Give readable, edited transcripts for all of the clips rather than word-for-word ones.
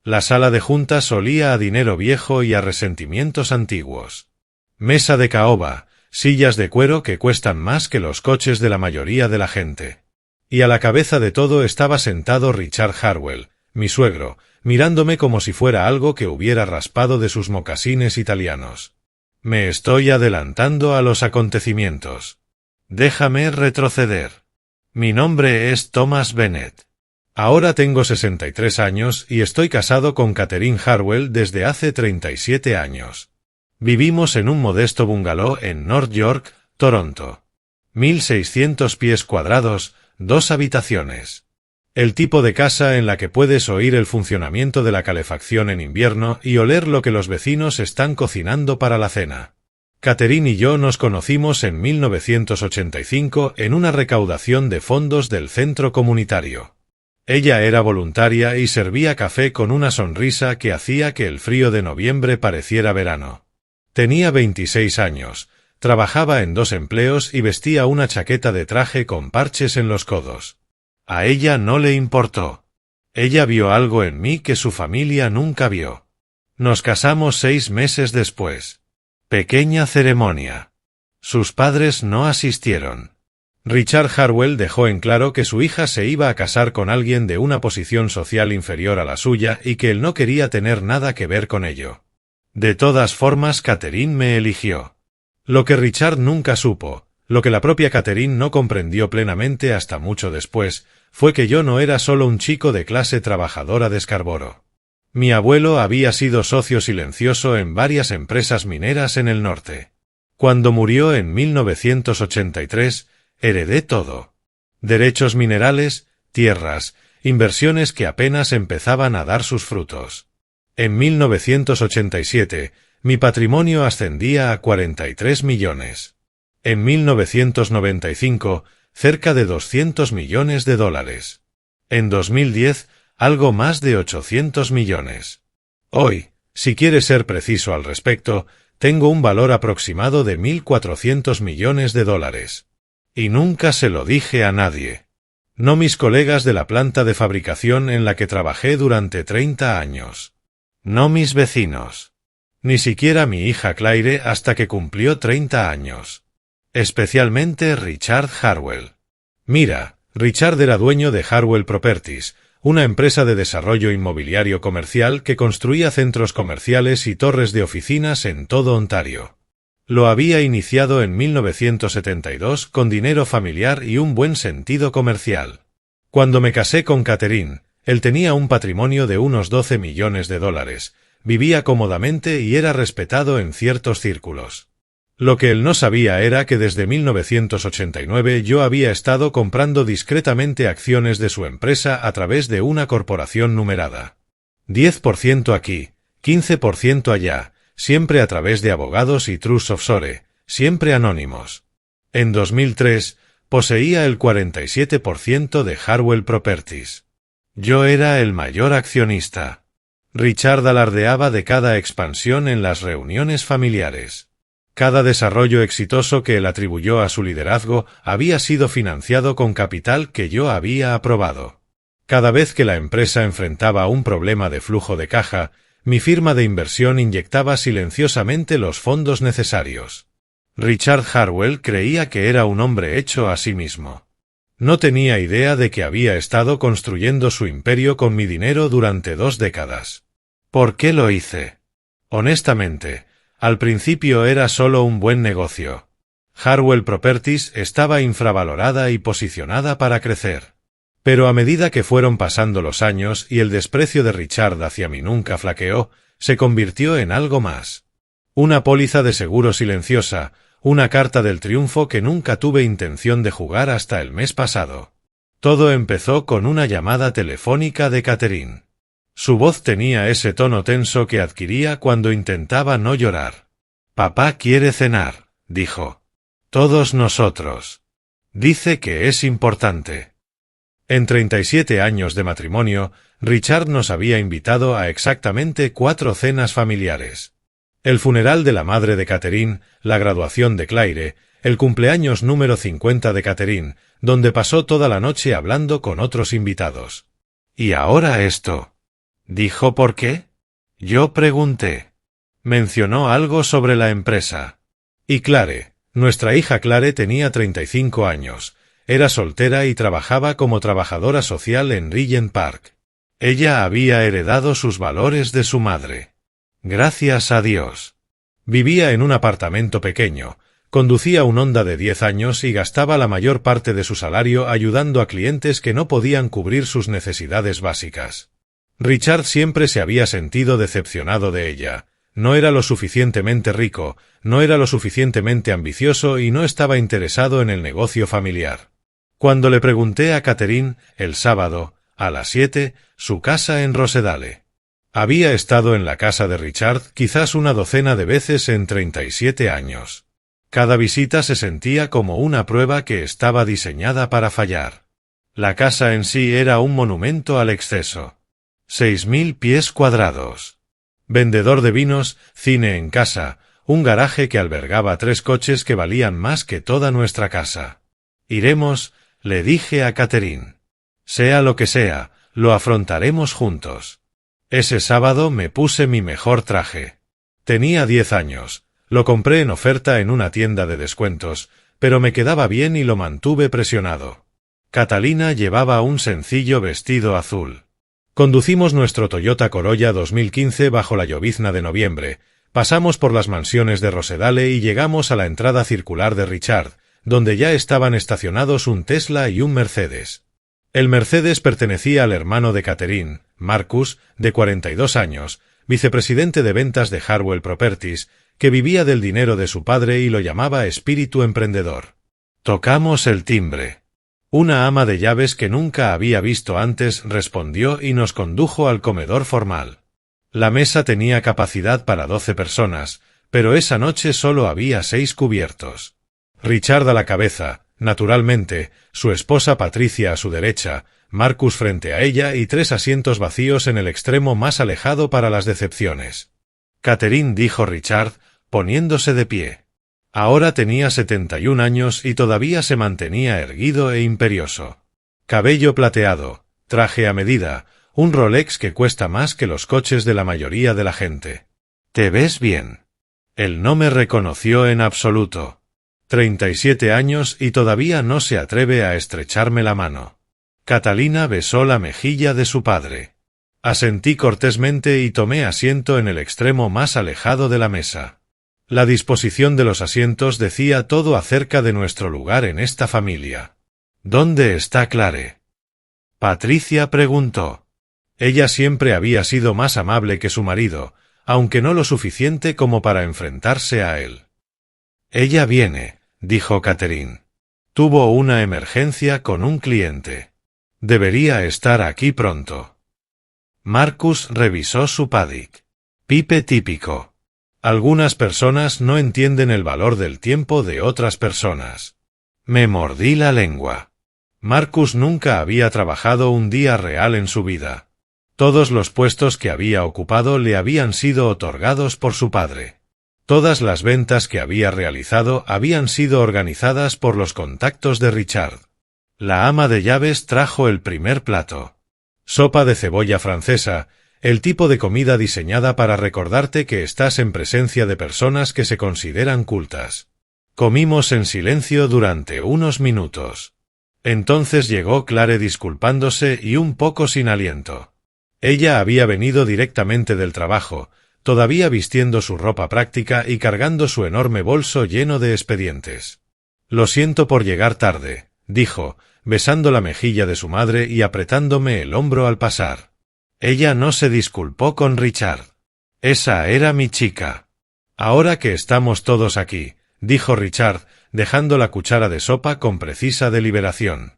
La sala de juntas olía a dinero viejo y a resentimientos antiguos. Mesa de caoba, sillas de cuero que cuestan más que los coches de la mayoría de la gente. Y a la cabeza de todo estaba sentado Richard Harwell, mi suegro, mirándome como si fuera algo que hubiera raspado de sus mocasines italianos. Me estoy adelantando a los acontecimientos. Déjame retroceder. Mi nombre es Thomas Bennett. Ahora tengo 63 años y estoy casado con Catherine Harwell desde hace 37 años. Vivimos en un modesto bungalow en North York, Toronto. 1.600 pies cuadrados, 2 habitaciones. El tipo de casa en la que puedes oír el funcionamiento de la calefacción en invierno y oler lo que los vecinos están cocinando para la cena. Catherine y yo nos conocimos en 1985 en una recaudación de fondos del centro comunitario. Ella era voluntaria y servía café con una sonrisa que hacía que el frío de noviembre pareciera verano. Tenía 26 años, trabajaba en 2 empleos y vestía una chaqueta de traje con parches en los codos. A ella no le importó. Ella vio algo en mí que su familia nunca vio. Nos casamos 6 meses después. Pequeña ceremonia. Sus padres no asistieron. Richard Harwell dejó en claro que su hija se iba a casar con alguien de una posición social inferior a la suya y que él no quería tener nada que ver con ello. De todas formas, Catherine me eligió. Lo que Richard nunca supo, lo que la propia Catherine no comprendió plenamente hasta mucho después, fue que yo no era solo un chico de clase trabajadora de Scarborough. Mi abuelo había sido socio silencioso en varias empresas mineras en el norte. Cuando murió en 1983, heredé todo. Derechos minerales, tierras, inversiones que apenas empezaban a dar sus frutos. En 1987, mi patrimonio ascendía a 43 millones. En 1995, cerca de 200 millones de dólares. En 2010, algo más de 800 millones. Hoy, si quieres ser preciso al respecto, tengo un valor aproximado de 1.400 millones de dólares. Y nunca se lo dije a nadie. No mis colegas de la planta de fabricación en la que trabajé durante 30 años. No mis vecinos. Ni siquiera mi hija Claire hasta que cumplió 30 años. Especialmente Richard Harwell. Mira, Richard era dueño de Harwell Properties, una empresa de desarrollo inmobiliario comercial que construía centros comerciales y torres de oficinas en todo Ontario. Lo había iniciado en 1972 con dinero familiar y un buen sentido comercial. Cuando me casé con Catherine, él tenía un patrimonio de unos 12 millones de dólares, vivía cómodamente y era respetado en ciertos círculos. Lo que él no sabía era que desde 1989 yo había estado comprando discretamente acciones de su empresa a través de una corporación numerada. 10% aquí, 15% allá, siempre a través de abogados y trusts offshore, siempre anónimos. En 2003, poseía el 47% de Harwell Properties. Yo era el mayor accionista. Richard alardeaba de cada expansión en las reuniones familiares. Cada desarrollo exitoso que él atribuyó a su liderazgo había sido financiado con capital que yo había aprobado. Cada vez que la empresa enfrentaba un problema de flujo de caja, mi firma de inversión inyectaba silenciosamente los fondos necesarios. Richard Harwell creía que era un hombre hecho a sí mismo. No tenía idea de que había estado construyendo su imperio con mi dinero durante 2 décadas. ¿Por qué lo hice? Honestamente, al principio era solo un buen negocio. Harwell Properties estaba infravalorada y posicionada para crecer. Pero a medida que fueron pasando los años y el desprecio de Richard hacia mí nunca flaqueó, se convirtió en algo más. Una póliza de seguro silenciosa, una carta del triunfo que nunca tuve intención de jugar hasta el mes pasado. Todo empezó con una llamada telefónica de Catherine. Su voz tenía ese tono tenso que adquiría cuando intentaba no llorar. «Papá quiere cenar», dijo. «Todos nosotros. Dice que es importante». En 37 años de matrimonio, Richard nos había invitado a exactamente 4 cenas familiares. El funeral de la madre de Catherine, la graduación de Claire, el cumpleaños número 50 de Catherine, donde pasó toda la noche hablando con otros invitados. Y ahora esto. ¿Dijo por qué? Yo pregunté. Mencionó algo sobre la empresa. Y Clare, nuestra hija Clare tenía 35 años, era soltera y trabajaba como trabajadora social en Regent Park. Ella había heredado sus valores de su madre. Gracias a Dios. Vivía en un apartamento pequeño, conducía un Honda de 10 años y gastaba la mayor parte de su salario ayudando a clientes que no podían cubrir sus necesidades básicas. Richard siempre se había sentido decepcionado de ella. No era lo suficientemente rico, no era lo suficientemente ambicioso y no estaba interesado en el negocio familiar. Cuando le pregunté a Catherine, el sábado, a las 7, su casa en Rosedale. Había estado en la casa de Richard quizás una docena de veces en 37 años. Cada visita se sentía como una prueba que estaba diseñada para fallar. La casa en sí era un monumento al exceso. 6.000 pies cuadrados. Vendedor de vinos, cine en casa, un garaje que albergaba 3 coches que valían más que toda nuestra casa. Iremos, le dije a Catherine. Sea lo que sea, lo afrontaremos juntos. Ese sábado me puse mi mejor traje. Tenía 10 años, lo compré en oferta en una tienda de descuentos, pero me quedaba bien y lo mantuve presionado. Catalina llevaba un sencillo vestido azul. Conducimos nuestro Toyota Corolla 2015 bajo la llovizna de noviembre, pasamos por las mansiones de Rosedale y llegamos a la entrada circular de Richard, donde ya estaban estacionados un Tesla y un Mercedes. El Mercedes pertenecía al hermano de Catherine, Marcus, de 42 años, vicepresidente de ventas de Harwell Properties, que vivía del dinero de su padre y lo llamaba espíritu emprendedor. Tocamos el timbre. Una ama de llaves que nunca había visto antes respondió y nos condujo al comedor formal. La mesa tenía capacidad para 12 personas, pero esa noche solo había 6 cubiertos. Richard a la cabeza, naturalmente, su esposa Patricia a su derecha, Marcus frente a ella y 3 asientos vacíos en el extremo más alejado para las decepciones. Catherine, dijo Richard, poniéndose de pie. Ahora tenía 71 años y todavía se mantenía erguido e imperioso. Cabello plateado, traje a medida, un Rolex que cuesta más que los coches de la mayoría de la gente. ¿Te ves bien? Él no me reconoció en absoluto. 37 años y todavía no se atreve a estrecharme la mano. Catalina besó la mejilla de su padre. Asentí cortésmente y tomé asiento en el extremo más alejado de la mesa. La disposición de los asientos decía todo acerca de nuestro lugar en esta familia. ¿Dónde está Clare? Patricia preguntó. Ella siempre había sido más amable que su marido, aunque no lo suficiente como para enfrentarse a él. Ella viene, dijo Catherine. Tuvo una emergencia con un cliente. Debería estar aquí pronto. Marcus revisó su Paddock. Pipe típico. Algunas personas no entienden el valor del tiempo de otras personas. Me mordí la lengua. Marcus nunca había trabajado un día real en su vida. Todos los puestos que había ocupado le habían sido otorgados por su padre. Todas las ventas que había realizado habían sido organizadas por los contactos de Richard. La ama de llaves trajo el primer plato. Sopa de cebolla francesa, el tipo de comida diseñada para recordarte que estás en presencia de personas que se consideran cultas. Comimos en silencio durante unos minutos. Entonces llegó Clare disculpándose y un poco sin aliento. Ella había venido directamente del trabajo, todavía vistiendo su ropa práctica y cargando su enorme bolso lleno de expedientes. Lo siento por llegar tarde, dijo, besando la mejilla de su madre y apretándome el hombro al pasar. Ella no se disculpó con Richard. Esa era mi chica. Ahora que estamos todos aquí, dijo Richard, dejando la cuchara de sopa con precisa deliberación.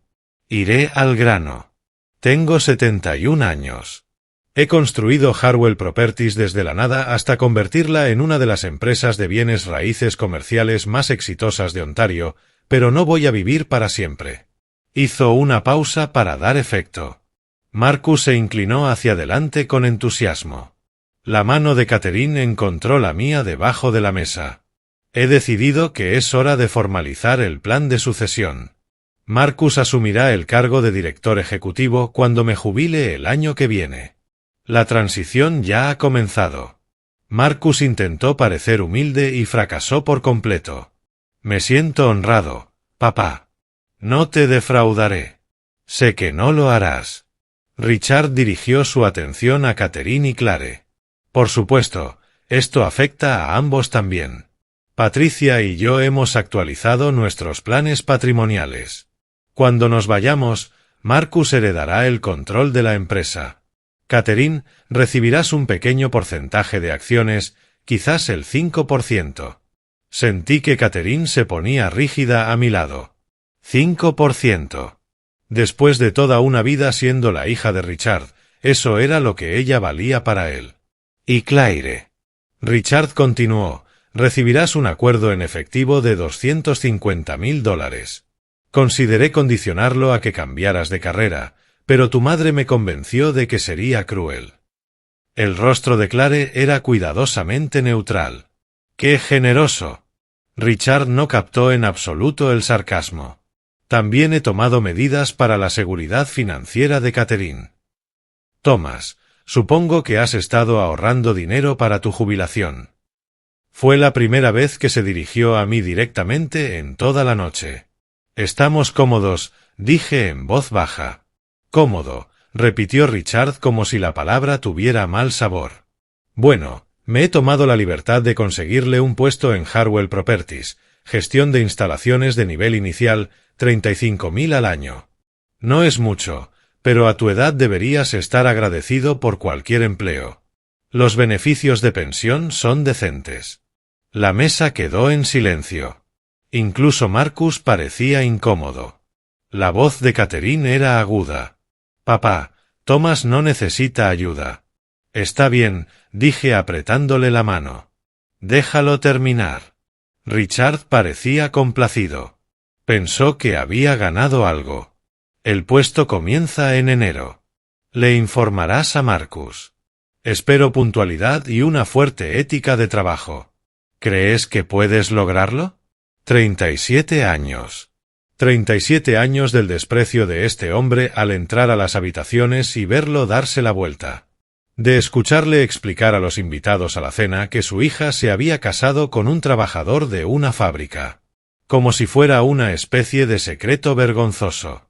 Iré al grano. Tengo 71 años. He construido Harwell Properties desde la nada hasta convertirla en una de las empresas de bienes raíces comerciales más exitosas de Ontario, pero no voy a vivir para siempre. Hizo una pausa para dar efecto. Marcus se inclinó hacia adelante con entusiasmo. La mano de Catherine encontró la mía debajo de la mesa. He decidido que es hora de formalizar el plan de sucesión. Marcus asumirá el cargo de director ejecutivo cuando me jubile el año que viene. La transición ya ha comenzado. Marcus intentó parecer humilde y fracasó por completo. Me siento honrado, papá. No te defraudaré. Sé que no lo harás. Richard dirigió su atención a Catherine y Clare. Por supuesto, esto afecta a ambos también. Patricia y yo hemos actualizado nuestros planes patrimoniales. Cuando nos vayamos, Marcus heredará el control de la empresa. Catherine, recibirás un pequeño porcentaje de acciones, quizás el 5%. Sentí que Catherine se ponía rígida a mi lado. 5%. Después de toda una vida siendo la hija de Richard, eso era lo que ella valía para él. Y Claire. Richard continuó, recibirás un acuerdo en efectivo de $250,000. Consideré condicionarlo a que cambiaras de carrera, pero tu madre me convenció de que sería cruel. El rostro de Clare era cuidadosamente neutral. ¡Qué generoso! Richard no captó en absoluto el sarcasmo. También he tomado medidas para la seguridad financiera de Catherine. Thomas, supongo que has estado ahorrando dinero para tu jubilación. Fue la primera vez que se dirigió a mí directamente en toda la noche. Estamos cómodos, dije en voz baja. Cómodo, repitió Richard como si la palabra tuviera mal sabor. Bueno, me he tomado la libertad de conseguirle un puesto en Harwell Properties, gestión de instalaciones de nivel inicial, 35,000 al año. No es mucho, pero a tu edad deberías estar agradecido por cualquier empleo. Los beneficios de pensión son decentes. La mesa quedó en silencio. Incluso Marcus parecía incómodo. La voz de Catherine era aguda. Papá, Thomas no necesita ayuda. Está bien, dije apretándole la mano. Déjalo terminar. Richard parecía complacido. Pensó que había ganado algo. El puesto comienza en enero. Le informarás a Marcus. Espero puntualidad y una fuerte ética de trabajo. ¿Crees que puedes lograrlo? 37 años. 37 años del desprecio de este hombre al entrar a las habitaciones y verlo darse la vuelta. De escucharle explicar a los invitados a la cena que su hija se había casado con un trabajador de una fábrica. Como si fuera una especie de secreto vergonzoso.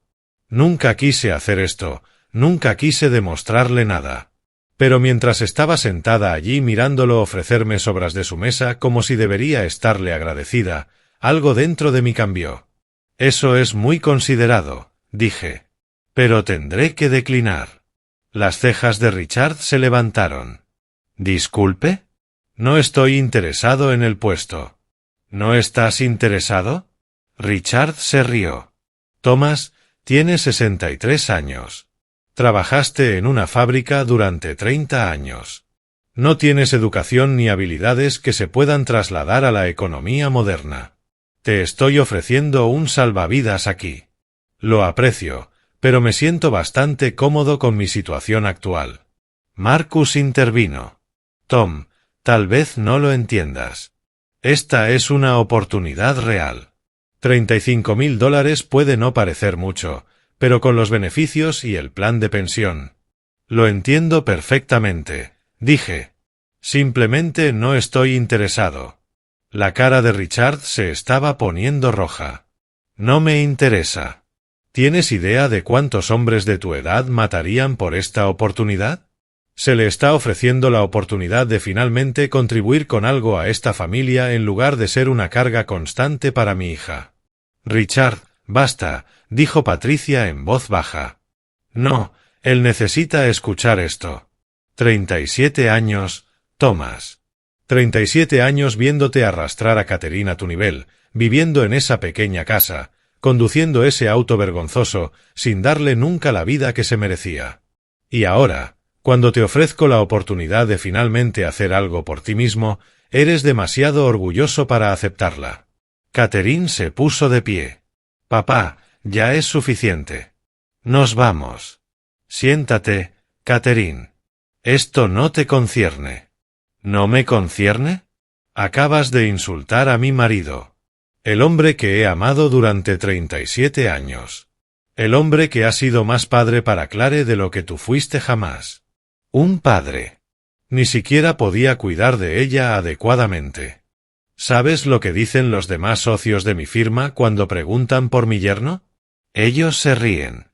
Nunca quise hacer esto, nunca quise demostrarle nada. Pero mientras estaba sentada allí mirándolo ofrecerme sobras de su mesa como si debería estarle agradecida, algo dentro de mí cambió. Eso es muy considerado, dije. Pero tendré que declinar. Las cejas de Richard se levantaron. ¿Disculpe? No estoy interesado en el puesto. ¿No estás interesado? Richard se rió. Thomas, tienes 63 años. Trabajaste en una fábrica durante 30 años. No tienes educación ni habilidades que se puedan trasladar a la economía moderna. Te estoy ofreciendo un salvavidas aquí. Lo aprecio, pero me siento bastante cómodo con mi situación actual. Marcus intervino. Tom, tal vez no lo entiendas. Esta es una oportunidad real. $35,000 puede no parecer mucho, pero con los beneficios y el plan de pensión. Lo entiendo perfectamente, dije. Simplemente no estoy interesado. La cara de Richard se estaba poniendo roja. No me interesa. ¿Tienes idea de cuántos hombres de tu edad matarían por esta oportunidad? Se le está ofreciendo la oportunidad de finalmente contribuir con algo a esta familia en lugar de ser una carga constante para mi hija. Richard, basta, dijo Patricia en voz baja. No, él necesita escuchar esto. 37 años, Thomas. 37 años viéndote arrastrar a Catherine a tu nivel, viviendo en esa pequeña casa, conduciendo ese auto vergonzoso, sin darle nunca la vida que se merecía. Y ahora, cuando te ofrezco la oportunidad de finalmente hacer algo por ti mismo, eres demasiado orgulloso para aceptarla. Catherine se puso de pie. Papá, ya es suficiente. Nos vamos. Siéntate, Catherine. Esto no te concierne. ¿No me concierne? Acabas de insultar a mi marido. El hombre que he amado durante 37 años. El hombre que ha sido más padre para Clare de lo que tú fuiste jamás. Un padre. Ni siquiera podía cuidar de ella adecuadamente. ¿Sabes lo que dicen los demás socios de mi firma cuando preguntan por mi yerno? Ellos se ríen.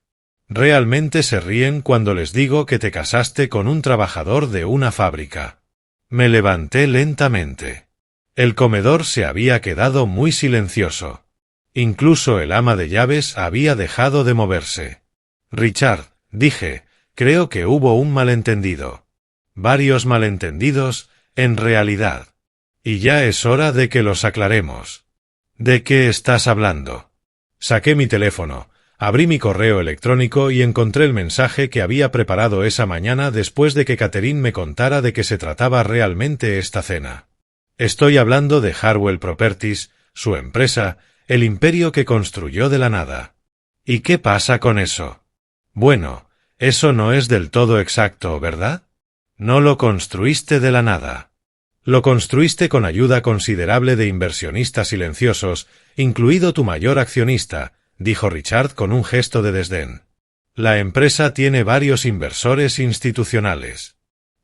Realmente se ríen cuando les digo que te casaste con un trabajador de una fábrica. Me levanté lentamente. El comedor se había quedado muy silencioso. Incluso el ama de llaves había dejado de moverse. Richard, dije, creo que hubo un malentendido. Varios malentendidos, en realidad. Y ya es hora de que los aclaremos. ¿De qué estás hablando? Saqué mi teléfono, abrí mi correo electrónico y encontré el mensaje que había preparado esa mañana después de que Catherine me contara de qué se trataba realmente esta cena. Estoy hablando de Harwell Properties, su empresa, el imperio que construyó de la nada. ¿Y qué pasa con eso? Bueno, eso no es del todo exacto, ¿verdad? No lo construiste de la nada. Lo construiste con ayuda considerable de inversionistas silenciosos, incluido tu mayor accionista, dijo Richard con un gesto de desdén. La empresa tiene varios inversores institucionales.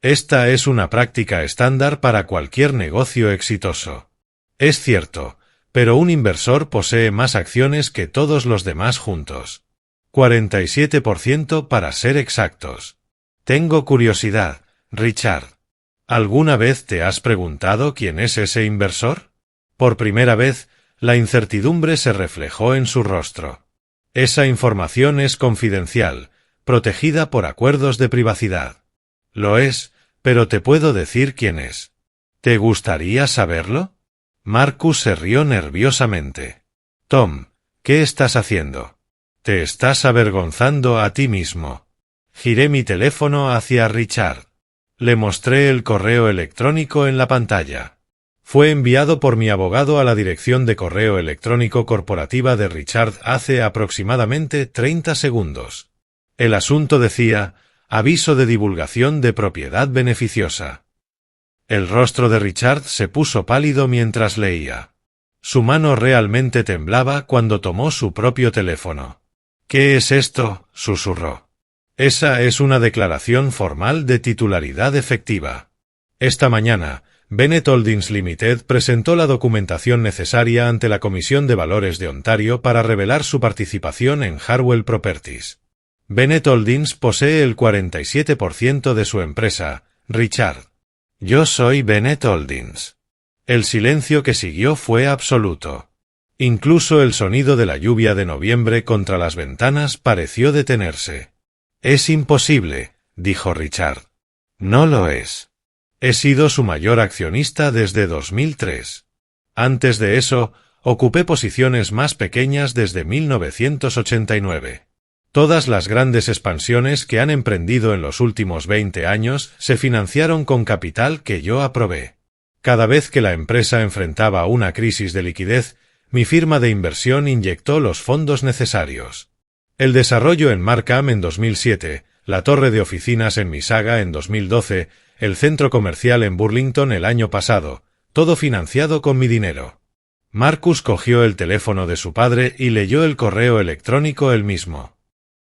Esta es una práctica estándar para cualquier negocio exitoso. Es cierto, pero un inversor posee más acciones que todos los demás juntos. 47% para ser exactos. Tengo curiosidad, Richard. ¿Alguna vez te has preguntado quién es ese inversor? Por primera vez, la incertidumbre se reflejó en su rostro. Esa información es confidencial, protegida por acuerdos de privacidad. Lo es, pero te puedo decir quién es. ¿Te gustaría saberlo? Marcus se rió nerviosamente. Tom, ¿qué estás haciendo? Te estás avergonzando a ti mismo. Giré mi teléfono hacia Richard. Le mostré el correo electrónico en la pantalla. Fue enviado por mi abogado a la dirección de correo electrónico corporativa de Richard hace aproximadamente 30 segundos. El asunto decía, aviso de divulgación de propiedad beneficiosa. El rostro de Richard se puso pálido mientras leía. Su mano realmente temblaba cuando tomó su propio teléfono. ¿Qué es esto?, susurró. Esa es una declaración formal de titularidad efectiva. Esta mañana, Bennett Holdings Limited presentó la documentación necesaria ante la Comisión de Valores de Ontario para revelar su participación en Harwell Properties. Bennett Holdings posee el 47% de su empresa, Richard. Yo soy Bennett Holdings. El silencio que siguió fue absoluto. Incluso el sonido de la lluvia de noviembre contra las ventanas pareció detenerse. Es imposible, dijo Richard. No lo es. He sido su mayor accionista desde 2003. Antes de eso, ocupé posiciones más pequeñas desde 1989. Todas las grandes expansiones que han emprendido en los últimos 20 años se financiaron con capital que yo aprobé. Cada vez que la empresa enfrentaba una crisis de liquidez, mi firma de inversión inyectó los fondos necesarios. El desarrollo en Markham en 2007, la torre de oficinas en Mississauga en 2012, el centro comercial en Burlington el año pasado, todo financiado con mi dinero. Marcus cogió el teléfono de su padre y leyó el correo electrónico él mismo.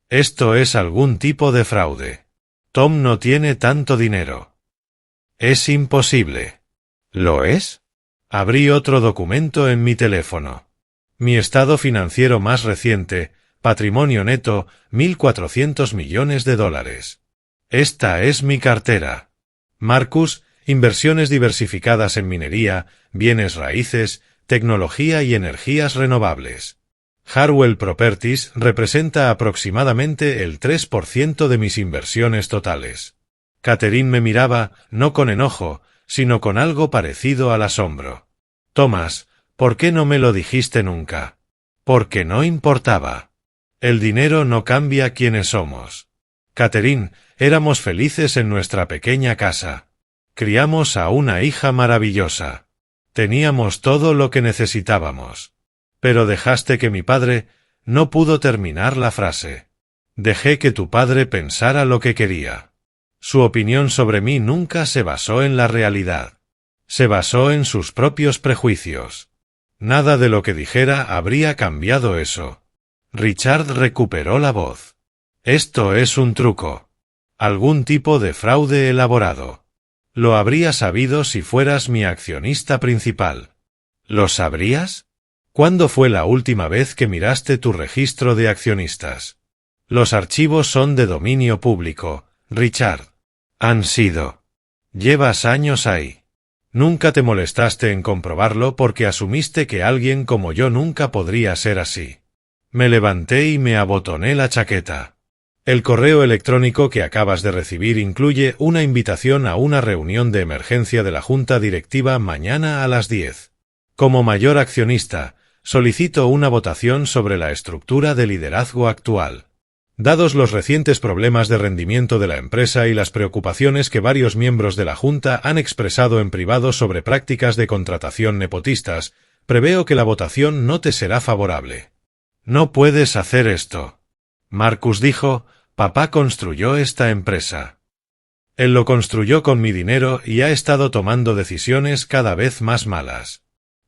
Esto es algún tipo de fraude. Tom no tiene tanto dinero. Es imposible. ¿Lo es? Abrí otro documento en mi teléfono. Mi estado financiero más reciente, patrimonio neto, $1.400 millones. Esta es mi cartera. Marcus, inversiones diversificadas en minería, bienes raíces, tecnología y energías renovables. Harwell Properties representa aproximadamente el 3% de mis inversiones totales. Catherine me miraba, no con enojo, sino con algo parecido al asombro. Thomas, ¿por qué no me lo dijiste nunca? Porque no importaba. El dinero no cambia quiénes somos. Catherine, éramos felices en nuestra pequeña casa. Criamos a una hija maravillosa. Teníamos todo lo que necesitábamos. Pero dejaste que mi padre... No pudo terminar la frase. Dejé que tu padre pensara lo que quería. Su opinión sobre mí nunca se basó en la realidad. Se basó en sus propios prejuicios. Nada de lo que dijera habría cambiado eso. Richard recuperó la voz. Esto es un truco. Algún tipo de fraude elaborado. Lo habría sabido si fueras mi accionista principal. ¿Lo sabrías? ¿Cuándo fue la última vez que miraste tu registro de accionistas? Los archivos son de dominio público, Richard. Han sido. Llevas años ahí. Nunca te molestaste en comprobarlo porque asumiste que alguien como yo nunca podría ser así. Me levanté y me abotoné la chaqueta. El correo electrónico que acabas de recibir incluye una invitación a una reunión de emergencia de la Junta Directiva mañana a las 10. Como mayor accionista, solicito una votación sobre la estructura de liderazgo actual. Dados los recientes problemas de rendimiento de la empresa y las preocupaciones que varios miembros de la Junta han expresado en privado sobre prácticas de contratación nepotistas, preveo que la votación no te será favorable. No puedes hacer esto. Marcus dijo, papá construyó esta empresa. Él lo construyó con mi dinero y ha estado tomando decisiones cada vez más malas.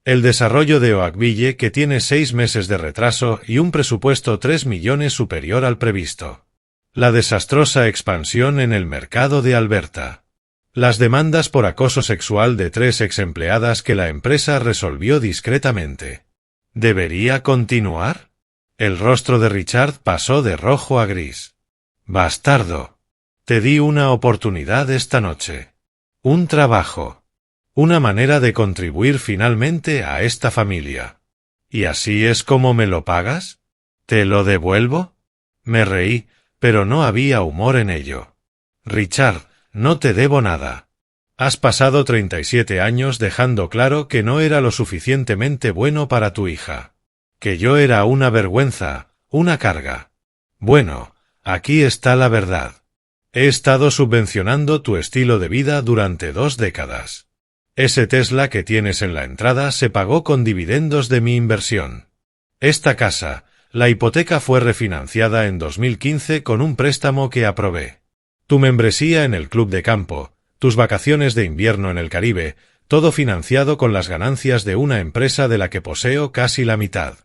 El desarrollo de Oakville, que tiene 6 meses de retraso y un presupuesto 3 millones superior al previsto. La desastrosa expansión en el mercado de Alberta. Las demandas por acoso sexual de 3 exempleadas que la empresa resolvió discretamente. ¿Debería continuar? El rostro de Richard pasó de rojo a gris. Bastardo. Te di una oportunidad esta noche. Un trabajo. Una manera de contribuir finalmente a esta familia. ¿Y así es como me lo pagas? ¿Te lo devuelvo? Me reí, pero no había humor en ello. Richard, no te debo nada. Has pasado 37 años dejando claro que no era lo suficientemente bueno para tu hija. Que yo era una vergüenza, una carga. Bueno, aquí está la verdad. He estado subvencionando tu estilo de vida durante 2 décadas. Ese Tesla que tienes en la entrada se pagó con dividendos de mi inversión. Esta casa, la hipoteca fue refinanciada en 2015 con un préstamo que aprobé. Tu membresía en el club de campo, tus vacaciones de invierno en el Caribe, todo financiado con las ganancias de una empresa de la que poseo casi la mitad.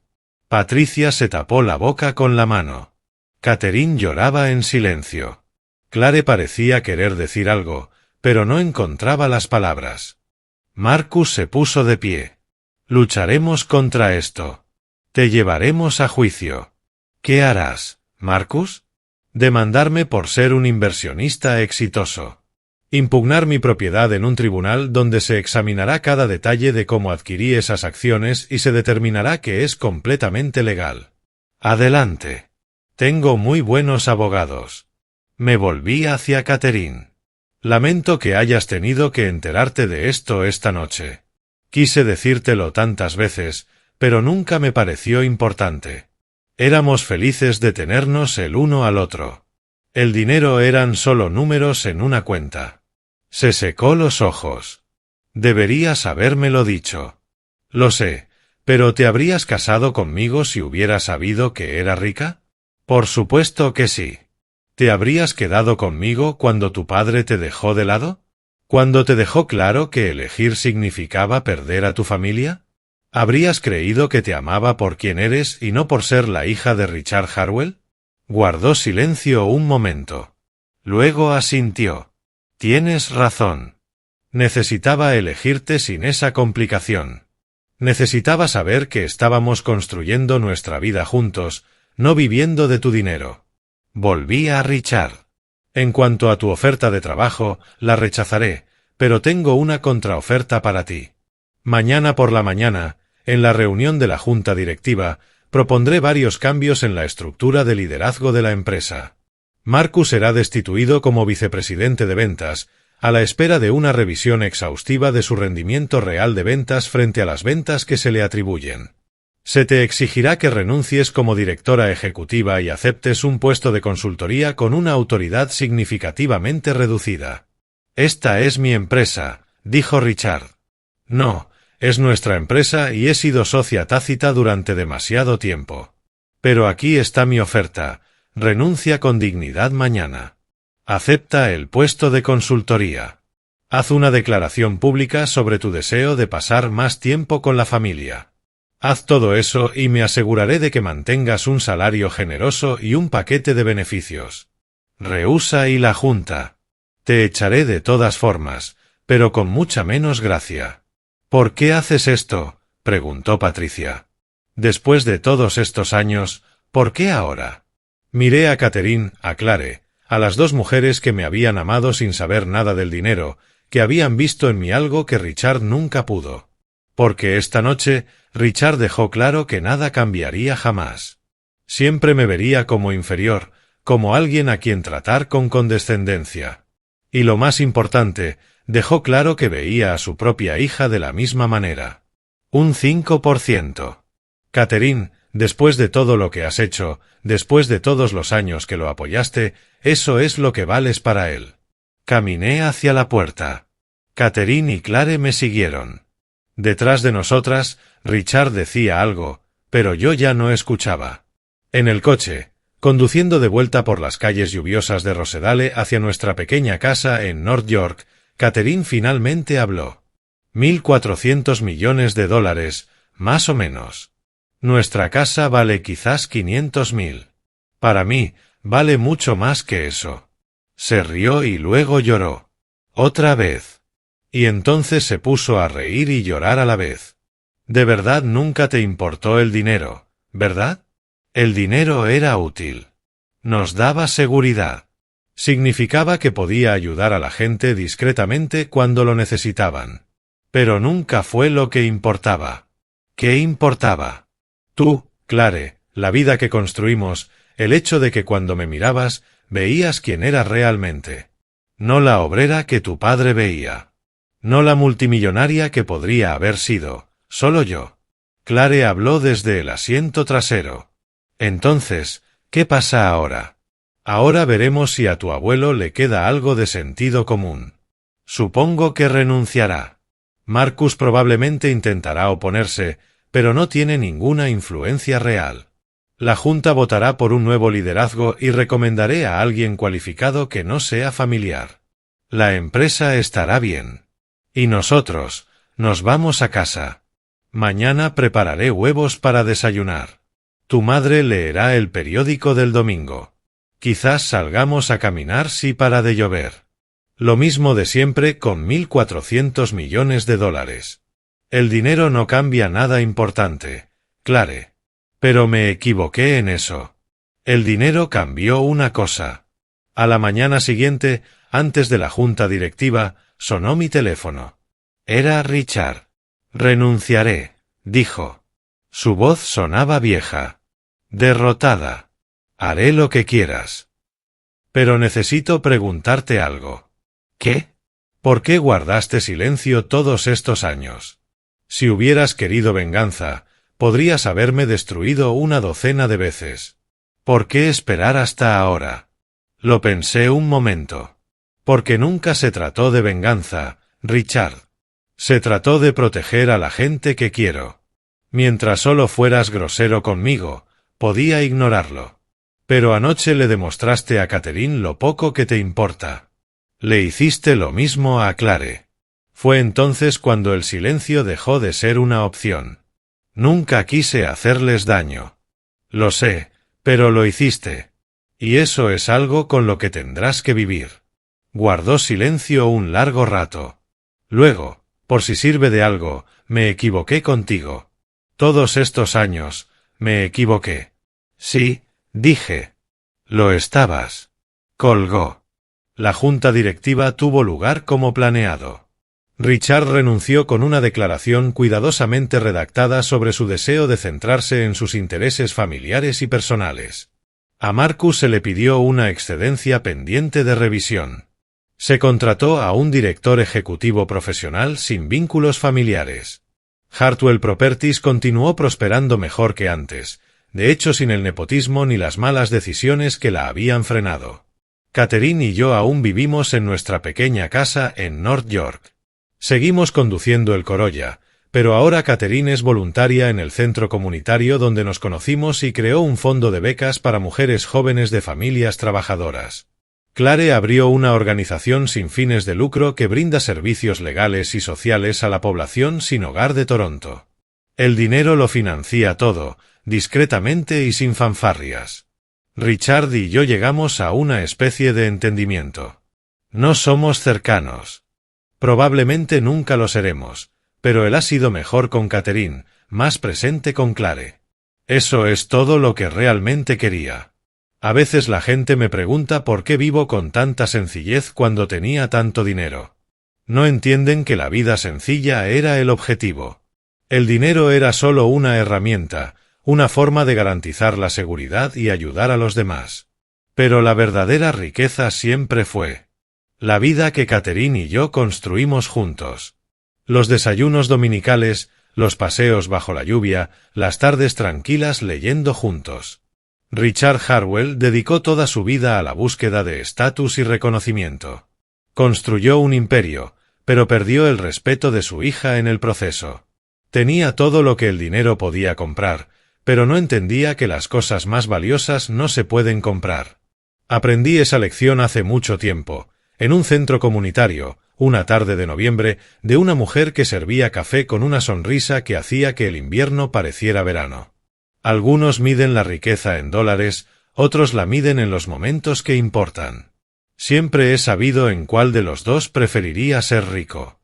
Patricia se tapó la boca con la mano. Catherine lloraba en silencio. Clare parecía querer decir algo, pero no encontraba las palabras. Marcus se puso de pie. Lucharemos contra esto. Te llevaremos a juicio. ¿Qué harás, Marcus? Demandarme por ser un inversionista exitoso. Impugnar mi propiedad en un tribunal donde se examinará cada detalle de cómo adquirí esas acciones y se determinará que es completamente legal. Adelante. Tengo muy buenos abogados. Me volví hacia Catherine. Lamento que hayas tenido que enterarte de esto esta noche. Quise decírtelo tantas veces, pero nunca me pareció importante. Éramos felices de tenernos el uno al otro. El dinero eran solo números en una cuenta. Se secó los ojos. Deberías habérmelo dicho. Lo sé, pero ¿te habrías casado conmigo si hubieras sabido que era rica? Por supuesto que sí. ¿Te habrías quedado conmigo cuando tu padre te dejó de lado? ¿Cuando te dejó claro que elegir significaba perder a tu familia? ¿Habrías creído que te amaba por quien eres y no por ser la hija de Richard Harwell? Guardó silencio un momento. Luego asintió. Tienes razón. Necesitaba elegirte sin esa complicación. Necesitaba saber que estábamos construyendo nuestra vida juntos, no viviendo de tu dinero. Volví a Richard. En cuanto a tu oferta de trabajo, la rechazaré, pero tengo una contraoferta para ti. Mañana por la mañana, en la reunión de la Junta Directiva, propondré varios cambios en la estructura de liderazgo de la empresa. Marcus será destituido como vicepresidente de ventas, a la espera de una revisión exhaustiva de su rendimiento real de ventas frente a las ventas que se le atribuyen. Se te exigirá que renuncies como directora ejecutiva y aceptes un puesto de consultoría con una autoridad significativamente reducida. Esta es mi empresa, dijo Richard. No, es nuestra empresa y he sido socia tácita durante demasiado tiempo. Pero aquí está mi oferta. Renuncia con dignidad mañana. Acepta el puesto de consultoría. Haz una declaración pública sobre tu deseo de pasar más tiempo con la familia. Haz todo eso y me aseguraré de que mantengas un salario generoso y un paquete de beneficios. Rehúsa y la junta. Te echaré de todas formas, pero con mucha menos gracia. ¿Por qué haces esto?, preguntó Patricia. Después de todos estos años, ¿por qué ahora? Miré a Catherine, a Clare, a las dos mujeres que me habían amado sin saber nada del dinero, que habían visto en mí algo que Richard nunca pudo. Porque esta noche, Richard dejó claro que nada cambiaría jamás. Siempre me vería como inferior, como alguien a quien tratar con condescendencia. Y lo más importante, dejó claro que veía a su propia hija de la misma manera. Un 5%. Catherine, después de todo lo que has hecho, después de todos los años que lo apoyaste, eso es lo que vales para él. Caminé hacia la puerta. Catherine y Clare me siguieron. Detrás de nosotras, Richard decía algo, pero yo ya no escuchaba. En el coche, conduciendo de vuelta por las calles lluviosas de Rosedale hacia nuestra pequeña casa en North York, Catherine finalmente habló. 1.400 millones de dólares, más o menos. Nuestra casa vale quizás 500.000. Para mí, vale mucho más que eso. Se rió y luego lloró. Otra vez. Y entonces se puso a reír y llorar a la vez. De verdad nunca te importó el dinero, ¿verdad? El dinero era útil. Nos daba seguridad. Significaba que podía ayudar a la gente discretamente cuando lo necesitaban. Pero nunca fue lo que importaba. ¿Qué importaba? Tú, Clare, la vida que construimos, el hecho de que cuando me mirabas, veías quién eras realmente. No la obrera que tu padre veía. No la multimillonaria que podría haber sido, solo yo. Clare habló desde el asiento trasero. Entonces, ¿qué pasa ahora? Ahora veremos si a tu abuelo le queda algo de sentido común. Supongo que renunciará. Marcus probablemente intentará oponerse, pero no tiene ninguna influencia real. La Junta votará por un nuevo liderazgo y recomendaré a alguien cualificado que no sea familiar. La empresa estará bien. Y nosotros, nos vamos a casa. Mañana prepararé huevos para desayunar. Tu madre leerá el periódico del domingo. Quizás salgamos a caminar si para de llover. Lo mismo de siempre con 1.400 millones de dólares. El dinero no cambia nada importante, Clare. Pero me equivoqué en eso. El dinero cambió una cosa. A la mañana siguiente, antes de la junta directiva, sonó mi teléfono. Era Richard. Renunciaré, dijo. Su voz sonaba vieja. Derrotada. Haré lo que quieras. Pero necesito preguntarte algo. ¿Qué? ¿Por qué guardaste silencio todos estos años? Si hubieras querido venganza, podrías haberme destruido una docena de veces. ¿Por qué esperar hasta ahora? Lo pensé un momento. Porque nunca se trató de venganza, Richard. Se trató de proteger a la gente que quiero. Mientras solo fueras grosero conmigo, podía ignorarlo. Pero anoche le demostraste a Catherine lo poco que te importa. Le hiciste lo mismo a Clare. Fue entonces cuando el silencio dejó de ser una opción. Nunca quise hacerles daño. Lo sé, pero lo hiciste. Y eso es algo con lo que tendrás que vivir. Guardó silencio un largo rato. Luego, por si sirve de algo, me equivoqué contigo. Todos estos años, me equivoqué. Sí, dije. Lo estabas. Colgó. La junta directiva tuvo lugar como planeado. Richard renunció con una declaración cuidadosamente redactada sobre su deseo de centrarse en sus intereses familiares y personales. A Marcus se le pidió una excedencia pendiente de revisión. Se contrató a un director ejecutivo profesional sin vínculos familiares. Hartwell Properties continuó prosperando mejor que antes, de hecho sin el nepotismo ni las malas decisiones que la habían frenado. Catherine y yo aún vivimos en nuestra pequeña casa en North York. Seguimos conduciendo el Corolla, pero ahora Catherine es voluntaria en el centro comunitario donde nos conocimos y creó un fondo de becas para mujeres jóvenes de familias trabajadoras. Clare abrió una organización sin fines de lucro que brinda servicios legales y sociales a la población sin hogar de Toronto. El dinero lo financia todo, discretamente y sin fanfarrias. Richard y yo llegamos a una especie de entendimiento. No somos cercanos. Probablemente nunca lo seremos, pero él ha sido mejor con Catherine, más presente con Clare. Eso es todo lo que realmente quería. A veces la gente me pregunta por qué vivo con tanta sencillez cuando tenía tanto dinero. No entienden que la vida sencilla era el objetivo. El dinero era solo una herramienta, una forma de garantizar la seguridad y ayudar a los demás. Pero la verdadera riqueza siempre fue la vida que Catherine y yo construimos juntos. Los desayunos dominicales, los paseos bajo la lluvia, las tardes tranquilas leyendo juntos. Richard Harwell dedicó toda su vida a la búsqueda de estatus y reconocimiento. Construyó un imperio, pero perdió el respeto de su hija en el proceso. Tenía todo lo que el dinero podía comprar, pero no entendía que las cosas más valiosas no se pueden comprar. Aprendí esa lección hace mucho tiempo, en un centro comunitario, una tarde de noviembre, de una mujer que servía café con una sonrisa que hacía que el invierno pareciera verano. Algunos miden la riqueza en dólares, otros la miden en los momentos que importan. Siempre he sabido en cuál de los dos preferiría ser rico.